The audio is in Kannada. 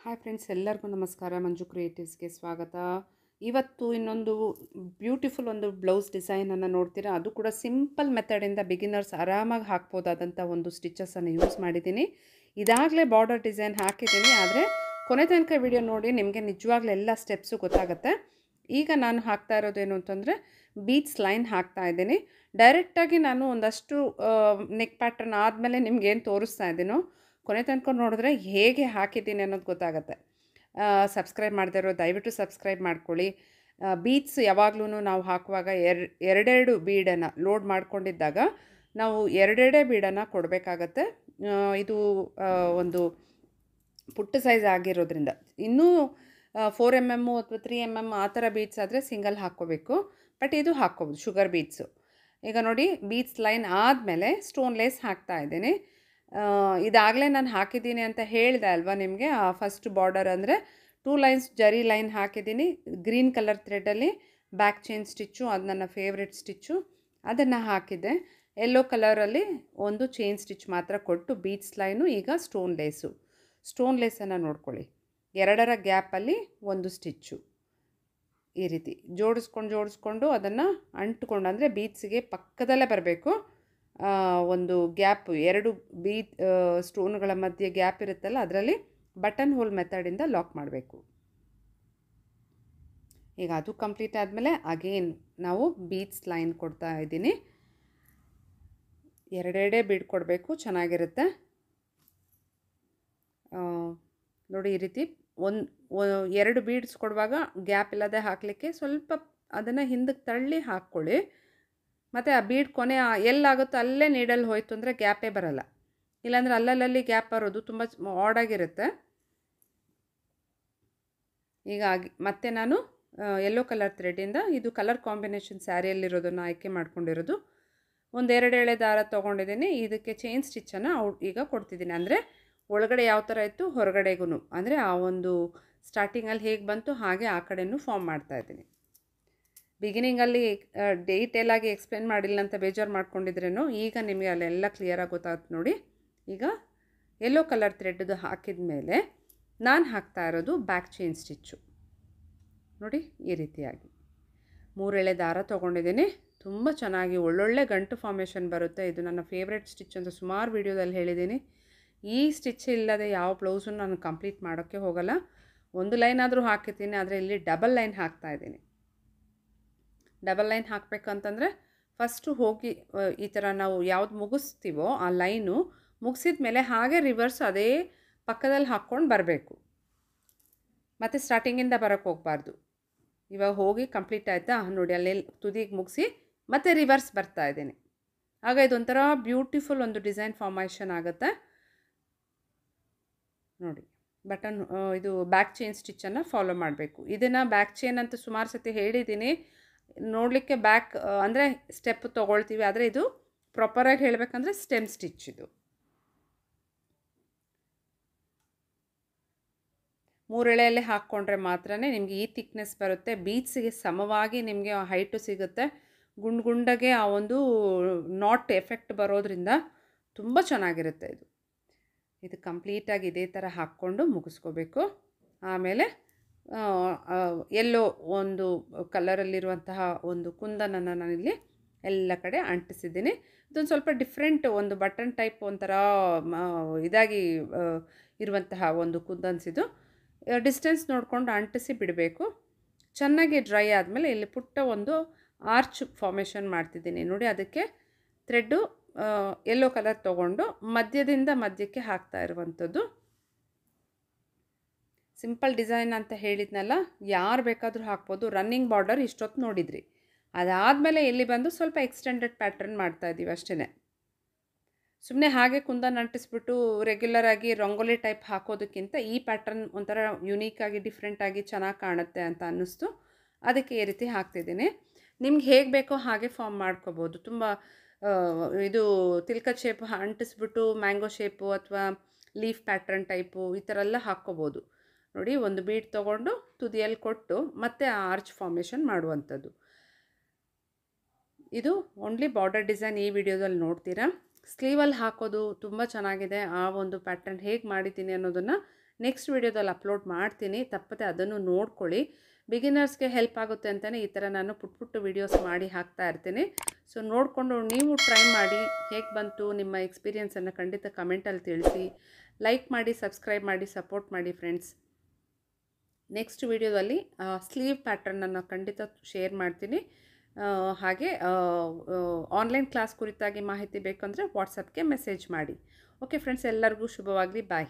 ಹಾಯ್ ಫ್ರೆಂಡ್ಸ್, ಎಲ್ಲರಿಗೂ ನಮಸ್ಕಾರ. ಮಂಜು ಕ್ರಿಯೇಟಿವ್ಸ್ಗೆ ಸ್ವಾಗತ. ಇವತ್ತು ಇನ್ನೊಂದು ಬ್ಯೂಟಿಫುಲ್ ಒಂದು ಬ್ಲೌಸ್ ಡಿಸೈನನ್ನು ನೋಡ್ತೀರಾ. ಅದು ಕೂಡ ಸಿಂಪಲ್ ಮೆಥಡಿಂದ ಬಿಗಿನರ್ಸ್ ಆರಾಮಾಗಿ ಹಾಕ್ಬೋದಾದಂಥ ಒಂದು ಸ್ಟಿಚಸನ್ನು ಯೂಸ್ ಮಾಡಿದ್ದೀನಿ. ಇದಾಗಲೇ ಬಾರ್ಡರ್ ಡಿಸೈನ್ ಹಾಕಿದ್ದೀನಿ, ಆದರೆ ಕೊನೆ ತನಕ ವಿಡಿಯೋ ನೋಡಿ ನಿಮಗೆ ನಿಜವಾಗ್ಲೂ ಎಲ್ಲ ಸ್ಟೆಪ್ಸು ಗೊತ್ತಾಗುತ್ತೆ. ಈಗ ನಾನು ಹಾಕ್ತಾ ಇರೋದೇನು ಅಂತಂದರೆ ಬೀಡ್ಸ್ ಲೈನ್ ಹಾಕ್ತಾ ಇದ್ದೀನಿ. ಡೈರೆಕ್ಟಾಗಿ ನಾನು ಒಂದಷ್ಟು ನೆಕ್ ಪ್ಯಾಟರ್ನ್ ಆದಮೇಲೆ ನಿಮ್ಗೇನು ತೋರಿಸ್ತಾ ಇದ್ದೀನೋ ಕೊನೆ ತನಕ ನೋಡಿದ್ರೆ ಹೇಗೆ ಹಾಕಿದ್ದೀನಿ ಅನ್ನೋದು ಗೊತ್ತಾಗುತ್ತೆ. ಸಬ್ಸ್ಕ್ರೈಬ್ ಮಾಡದೇ ಇರೋ ದಯವಿಟ್ಟು ಸಬ್ಸ್ಕ್ರೈಬ್ ಮಾಡ್ಕೊಳ್ಳಿ. ಬೀಡ್ಸ್ ಯಾವಾಗಲೂ ನಾವು ಹಾಕುವಾಗ ಎರಡೆರಡು ಬೀಡನ್ನು ಲೋಡ್ ಮಾಡ್ಕೊಂಡಿದ್ದಾಗ ನಾವು ಎರಡೆರಡೇ ಬೀಡನ್ನು ಕೊಡಬೇಕಾಗತ್ತೆ. ಇದು ಒಂದು ಪುಟ್ಟ ಸೈಜ್ ಆಗಿರೋದ್ರಿಂದ ಇನ್ನೂ 4mm ಅಥವಾ 3mm ಆ ಥರ ಬೀಡ್ಸ್ ಆದರೆ ಸಿಂಗಲ್ ಹಾಕ್ಕೋಬೇಕು. ಬಟ್ ಇದು ಹಾಕ್ಕೋಬೋದು, ಶುಗರ್ ಬೀಡ್ಸು. ಈಗ ನೋಡಿ, ಬೀಡ್ಸ್ ಲೈನ್ ಆದಮೇಲೆ ಸ್ಟೋನ್ ಲೇಸ್ ಹಾಕ್ತಾ ಇದ್ದೀನಿ. ಇದಾಗಲೇ ನಾನು ಹಾಕಿದ್ದೀನಿ ಅಂತ ಹೇಳಿದೆ ಅಲ್ವಾ ನಿಮಗೆ. ಫಸ್ಟ್ ಬಾರ್ಡರ್ ಅಂದರೆ 2 ಲೈನ್ಸ್ ಜರಿ ಲೈನ್ ಹಾಕಿದ್ದೀನಿ. ಗ್ರೀನ್ ಕಲರ್ ಥ್ರೆಡಲ್ಲಿ ಬ್ಯಾಕ್ ಚೈನ್ ಸ್ಟಿಚ್ಚು, ಅದು ನನ್ನ ಫೇವ್ರೆಟ್ ಸ್ಟಿಚ್ಚು, ಅದನ್ನು ಹಾಕಿದ್ದೆ. ಯೆಲ್ಲೋ ಕಲರಲ್ಲಿ ಒಂದು ಚೈನ್ ಸ್ಟಿಚ್ ಮಾತ್ರ ಕೊಟ್ಟು ಬೀಡ್ಸ್ ಲೈನು. ಈಗ ಸ್ಟೋನ್ ಲೇಸನ್ನು ನೋಡ್ಕೊಳ್ಳಿ. ಎರಡರ ಗ್ಯಾಪಲ್ಲಿ ಒಂದು ಸ್ಟಿಚ್ಚು ಈ ರೀತಿ ಜೋಡಿಸ್ಕೊಂಡು ಅದನ್ನು ಅಂಟ್ಕೊಂಡು, ಅಂದರೆ ಬೀಡ್ಸಿಗೆ ಪಕ್ಕದಲ್ಲೇ ಬರಬೇಕು. ಒಂದು ಗ್ಯಾಪ್, ಎರಡು ಸ್ಟೋನ್ಗಳ ಮಧ್ಯೆ ಗ್ಯಾಪ್ ಇರುತ್ತಲ್ಲ, ಅದರಲ್ಲಿ ಬಟನ್ ಹೋಲ್ ಮೆಥಡಿಂದ ಲಾಕ್ ಮಾಡಬೇಕು. ಈಗ ಅದು ಕಂಪ್ಲೀಟ್ ಆದಮೇಲೆ ಅಗೇನ್ ನಾವು ಬೀಡ್ಸ್ ಲೈನ್ ಕೊಡ್ತಾ ಇದ್ದೀನಿ. ಎರಡೆರಡೇ ಬೀಡ್ ಕೊಡಬೇಕು, ಚೆನ್ನಾಗಿರುತ್ತೆ ನೋಡಿ. ಈ ರೀತಿ ಎರಡು ಬೀಡ್ಸ್ ಕೊಡುವಾಗ ಗ್ಯಾಪ್ ಇಲ್ಲದೆ ಹಾಕಲಿಕ್ಕೆ ಸ್ವಲ್ಪ ಅದನ್ನು ಹಿಂದಕ್ಕೆ ತಳ್ಳಿ ಹಾಕ್ಕೊಳ್ಳಿ. ಮತ್ತು ಆ ಬೀಡ್ ಕೊನೆ ಎಲ್ಲಾಗುತ್ತೋ ಅಲ್ಲೇ ನೀಡಲ್ಲಿ ಹೋಯ್ತು ಅಂದರೆ ಗ್ಯಾಪೇ ಬರಲ್ಲ. ಇಲ್ಲಾಂದರೆ ಅಲ್ಲಲ್ಲಿ ಗ್ಯಾಪ್ ಬರೋದು ತುಂಬ ಆಡಾಗಿರುತ್ತೆ. ಈಗ ಮತ್ತೆ ನಾನು ಯೆಲ್ಲೋ ಕಲರ್ ಥ್ರೆಡ್ಡಿಂದ, ಇದು ಕಲರ್ ಕಾಂಬಿನೇಷನ್ ಸ್ಯಾರಿಯಲ್ಲಿರೋದನ್ನು ಆಯ್ಕೆ ಮಾಡ್ಕೊಂಡಿರೋದು, ಒಂದೆರಡು ಎಳೆ ದಾರ ತೊಗೊಂಡಿದ್ದೀನಿ. ಇದಕ್ಕೆ ಚೈನ್ ಸ್ಟಿಚ್ಚನ್ನು ಈಗ ಕೊಡ್ತಿದ್ದೀನಿ. ಅಂದರೆ ಒಳಗಡೆ ಯಾವ ಥರ ಇತ್ತು ಹೊರಗಡೆಗೂ, ಅಂದರೆ ಆ ಒಂದು ಸ್ಟಾರ್ಟಿಂಗಲ್ಲಿ ಹೇಗೆ ಬಂತು ಹಾಗೆ ಆ ಕಡೆಯೂ ಫಾರ್ಮ್ ಮಾಡ್ತಾಯಿದ್ದೀನಿ. ಬಿಗಿನಿಂಗಲ್ಲಿ ಡೀಟೇಲಾಗಿ ಎಕ್ಸ್ಪ್ಲೇನ್ ಮಾಡಿಲ್ಲ ಅಂತ ಬೇಜಾರು ಮಾಡ್ಕೊಂಡಿದ್ರೇನೋ, ಈಗ ನಿಮಗೆ ಅಲ್ಲೆಲ್ಲ ಕ್ಲಿಯರಾಗಿ ಗೊತ್ತಾಗುತ್ತೆ ನೋಡಿ. ಈಗ ಯೆಲ್ಲೋ ಕಲರ್ ಥ್ರೆಡ್ದು ಹಾಕಿದ ಮೇಲೆ ನಾನು ಹಾಕ್ತಾ ಇರೋದು ಬ್ಯಾಕ್ ಚೈನ್ ಸ್ಟಿಚ್ಚು ನೋಡಿ. ಈ ರೀತಿಯಾಗಿ 3 ಎಳೆ ದಾರ ತೊಗೊಂಡಿದ್ದೀನಿ. ತುಂಬ ಚೆನ್ನಾಗಿ ಒಳ್ಳೊಳ್ಳೆ ಗಂಟು ಫಾರ್ಮೇಷನ್ ಬರುತ್ತೆ. ಇದು ನನ್ನ ಫೇವ್ರೆಟ್ ಸ್ಟಿಚ್ ಅಂತ ಸುಮಾರು ವೀಡಿಯೋದಲ್ಲಿ ಹೇಳಿದ್ದೀನಿ. ಈ ಸ್ಟಿಚ್ ಇಲ್ಲದೆ ಯಾವ ಬ್ಲೌಸನ್ನು ನಾನು ಕಂಪ್ಲೀಟ್ ಮಾಡೋಕ್ಕೆ ಹೋಗಲ್ಲ. ಒಂದು ಲೈನ್ ಆದರೂ ಹಾಕಿರ್ತೀನಿ, ಆದರೆ ಇಲ್ಲಿ ಡಬಲ್ ಲೈನ್ ಹಾಕ್ತಾಯಿದ್ದೀನಿ. ಡಬಲ್ ಲೈನ್ ಹಾಕಬೇಕಂತಂದರೆ ಫಸ್ಟು ಹೋಗಿ ಈ ಥರ ನಾವು ಯಾವ್ದು ಮುಗಿಸ್ತೀವೋ ಆ ಲೈನು ಮುಗಿಸಿದ ಮೇಲೆ ಹಾಗೆ ರಿವರ್ಸ್ ಅದೇ ಪಕ್ಕದಲ್ಲಿ ಹಾಕ್ಕೊಂಡು ಬರಬೇಕು. ಮತ್ತು ಸ್ಟಾರ್ಟಿಂಗಿಂದ ಬರೋಕ್ಕೆ ಹೋಗಬಾರ್ದು. ಇವಾಗ ಹೋಗಿ ಕಂಪ್ಲೀಟ್ ಆಯಿತಾ ನೋಡಿ, ಅಲ್ಲೇ ತುದಿಗೆ ಮುಗಿಸಿ ಮತ್ತೆ ರಿವರ್ಸ್ ಬರ್ತಾಯಿದ್ದೀನಿ. ಆಗ ಇದೊಂಥರ ಬ್ಯೂಟಿಫುಲ್ ಒಂದು ಡಿಸೈನ್ ಫಾರ್ಮೇಷನ್ ಆಗುತ್ತೆ ನೋಡಿ. ಬಟನ್ ಇದು ಬ್ಯಾಕ್ ಚೈನ್ ಸ್ಟಿಚ್ಚನ್ನು ಫಾಲೋ ಮಾಡಬೇಕು. ಇದನ್ನು ಬ್ಯಾಕ್ ಚೈನ್ ಅಂತ ಸುಮಾರು ಸತಿ ಹೇಳಿದ್ದೀನಿ. ನೋಡಲಿಕ್ಕೆ ಬ್ಯಾಕ್ ಅಂದರೆ ಸ್ಟೆಪ್ ತೊಗೊಳ್ತೀವಿ, ಆದರೆ ಇದು ಪ್ರಾಪರಾಗಿ ಹೇಳಬೇಕಂದ್ರೆ ಸ್ಟೆಮ್ ಸ್ಟಿಚ್. ಇದು 3 ಎಳೆಯಲ್ಲೇ ಹಾಕ್ಕೊಂಡ್ರೆ ಮಾತ್ರ ನಿಮಗೆ ಈ ಥಿಕ್ನೆಸ್ ಬರುತ್ತೆ. ಬೀಡ್ಸಿಗೆ ಸಮವಾಗಿ ನಿಮಗೆ ಹೈಟು ಸಿಗುತ್ತೆ. ಗುಂಡಾಗೆ ಆ ಒಂದು ನಾಟ್ ಎಫೆಕ್ಟ್ ಬರೋದ್ರಿಂದ ತುಂಬ ಚೆನ್ನಾಗಿರುತ್ತೆ. ಇದು ಕಂಪ್ಲೀಟಾಗಿ ಇದೇ ಥರ ಹಾಕ್ಕೊಂಡು ಮುಗಿಸ್ಕೋಬೇಕು. ಆಮೇಲೆ ಎಲ್ಲೋ ಒಂದು ಕಲರಲ್ಲಿರುವಂತಹ ಒಂದು ಕುಂದನನ್ನು ನಾನಿಲ್ಲಿ ಎಲ್ಲ ಕಡೆ ಅಂಟಿಸಿದ್ದೀನಿ. ಇದೊಂದು ಸ್ವಲ್ಪ ಡಿಫ್ರೆಂಟ್ ಒಂದು ಬಟನ್ ಟೈಪ್ ಒಂಥರ ಇದಾಗಿ ಇರುವಂತಹ ಒಂದು ಕುಂದನ್ಸಿದು. ಡಿಸ್ಟೆನ್ಸ್ ನೋಡಿಕೊಂಡು ಅಂಟಿಸಿ ಬಿಡಬೇಕು. ಚೆನ್ನಾಗಿ ಡ್ರೈ ಆದಮೇಲೆ ಇಲ್ಲಿ ಪುಟ್ಟ ಒಂದು ಆರ್ಚ್ ಫಾರ್ಮೇಷನ್ ಮಾಡ್ತಿದ್ದೀನಿ ನೋಡಿ. ಅದಕ್ಕೆ ಥ್ರೆಡ್ಡು ಯೆಲ್ಲೋ ಕಲರ್ ತೊಗೊಂಡು ಮಧ್ಯದಿಂದ ಮಧ್ಯಕ್ಕೆ ಹಾಕ್ತಾ ಇರುವಂಥದ್ದು. ಸಿಂಪಲ್ ಡಿಸೈನ್ ಅಂತ ಹೇಳಿದ್ನಲ್ಲ, ಯಾರು ಬೇಕಾದರೂ ಹಾಕ್ಬೋದು. ರನ್ನಿಂಗ್ ಬಾರ್ಡರ್ ಇಷ್ಟೊತ್ತು ನೋಡಿದ್ರಿ. ಅದಾದಮೇಲೆ ಇಲ್ಲಿ ಬಂದು ಸ್ವಲ್ಪ ಎಕ್ಸ್ಟೆಂಡೆಡ್ ಪ್ಯಾಟ್ರನ್ ಮಾಡ್ತಾಯಿದ್ದೀವಿ ಅಷ್ಟೇ. ಸುಮ್ಮನೆ ಹಾಗೆ ಕುಂದನ್ ಅಂಟಿಸ್ಬಿಟ್ಟು ರೆಗ್ಯುಲರಾಗಿ ರಂಗೋಲಿ ಟೈಪ್ ಹಾಕೋದಕ್ಕಿಂತ ಈ ಪ್ಯಾಟ್ರನ್ ಒಂಥರ ಯುನೀಕಾಗಿ ಡಿಫ್ರೆಂಟಾಗಿ ಚೆನ್ನಾಗಿ ಕಾಣುತ್ತೆ ಅಂತ ಅನ್ನಿಸ್ತು. ಅದಕ್ಕೆ ಈ ರೀತಿ ಹಾಕ್ತಿದ್ದೀನಿ. ನಿಮ್ಗೆ ಹೇಗೆ ಬೇಕೋ ಹಾಗೆ ಫಾರ್ಮ್ ಮಾಡ್ಕೋಬೋದು. ತುಂಬ ಇದು ತಿಲ್ಕದ ಶೇಪ್ ಅಂಟಿಸ್ಬಿಟ್ಟು ಮ್ಯಾಂಗೋ ಶೇಪು ಅಥವಾ ಲೀಫ್ ಪ್ಯಾಟ್ರನ್ ಟೈಪು ಈ ಥರ ಎಲ್ಲ ಹಾಕ್ಕೋಬೋದು ನೋಡಿ. ಒಂದು ಬೀಡ್ ತೊಗೊಂಡು ತುದಿಯಲ್ಲಿ ಕೊಟ್ಟು ಮತ್ತೆ ಆ ಆರ್ಚ್ ಫಾರ್ಮೇಷನ್ ಮಾಡುವಂಥದ್ದು. ಇದು ಓನ್ಲಿ ಬಾರ್ಡರ್ ಡಿಸೈನ್ ಈ ವಿಡಿಯೋದಲ್ಲಿ ನೋಡ್ತೀರಾ. ಸ್ಲೀವಲ್ಲಿ ಹಾಕೋದು ತುಂಬ ಚೆನ್ನಾಗಿದೆ. ಆ ಒಂದು ಪ್ಯಾಟ್ರನ್ ಹೇಗೆ ಮಾಡಿದ್ದೀನಿ ಅನ್ನೋದನ್ನು ನೆಕ್ಸ್ಟ್ ವಿಡಿಯೋದಲ್ಲಿ ಅಪ್ಲೋಡ್ ಮಾಡ್ತೀನಿ, ತಪ್ಪದೆ ಅದನ್ನು ನೋಡ್ಕೊಳ್ಳಿ. ಬಿಗಿನರ್ಸ್ಗೆ ಹೆಲ್ಪ್ ಆಗುತ್ತೆ ಅಂತಲೇ ಈ ಥರ ನಾನು ಪುಟ್ಟ ವೀಡಿಯೋಸ್ ಮಾಡಿ ಹಾಕ್ತಾ ಇರ್ತೀನಿ. ಸೊ ನೋಡಿಕೊಂಡು ನೀವು ಟ್ರೈ ಮಾಡಿ, ಹೇಗೆ ಬಂತು ನಿಮ್ಮ ಎಕ್ಸ್ಪೀರಿಯನ್ಸನ್ನು ಖಂಡಿತ ಕಮೆಂಟಲ್ಲಿ ತಿಳಿಸಿ. ಲೈಕ್ ಮಾಡಿ, ಸಬ್ಸ್ಕ್ರೈಬ್ ಮಾಡಿ, ಸಪೋರ್ಟ್ ಮಾಡಿ ಫ್ರೆಂಡ್ಸ್. ನೆಕ್ಸ್ಟ್ ವಿಡಿಯೋದಲ್ಲಿ ಸ್ಲೀವ್ ಪ್ಯಾಟರ್ನನ್ನು ಖಂಡಿತ ಶೇರ್ ಮಾಡ್ತೀನಿ. ಹಾಗೆ ಆನ್ಲೈನ್ ಕ್ಲಾಸ್ ಕುರಿತಾಗಿ ಮಾಹಿತಿ ಬೇಕಂದರೆ ವಾಟ್ಸಪ್ಗೆ ಮೆಸೇಜ್ ಮಾಡಿ. ಓಕೆ ಫ್ರೆಂಡ್ಸ್, ಎಲ್ಲರಿಗೂ ಶುಭವಾಗಲಿ. ಬಾಯ್.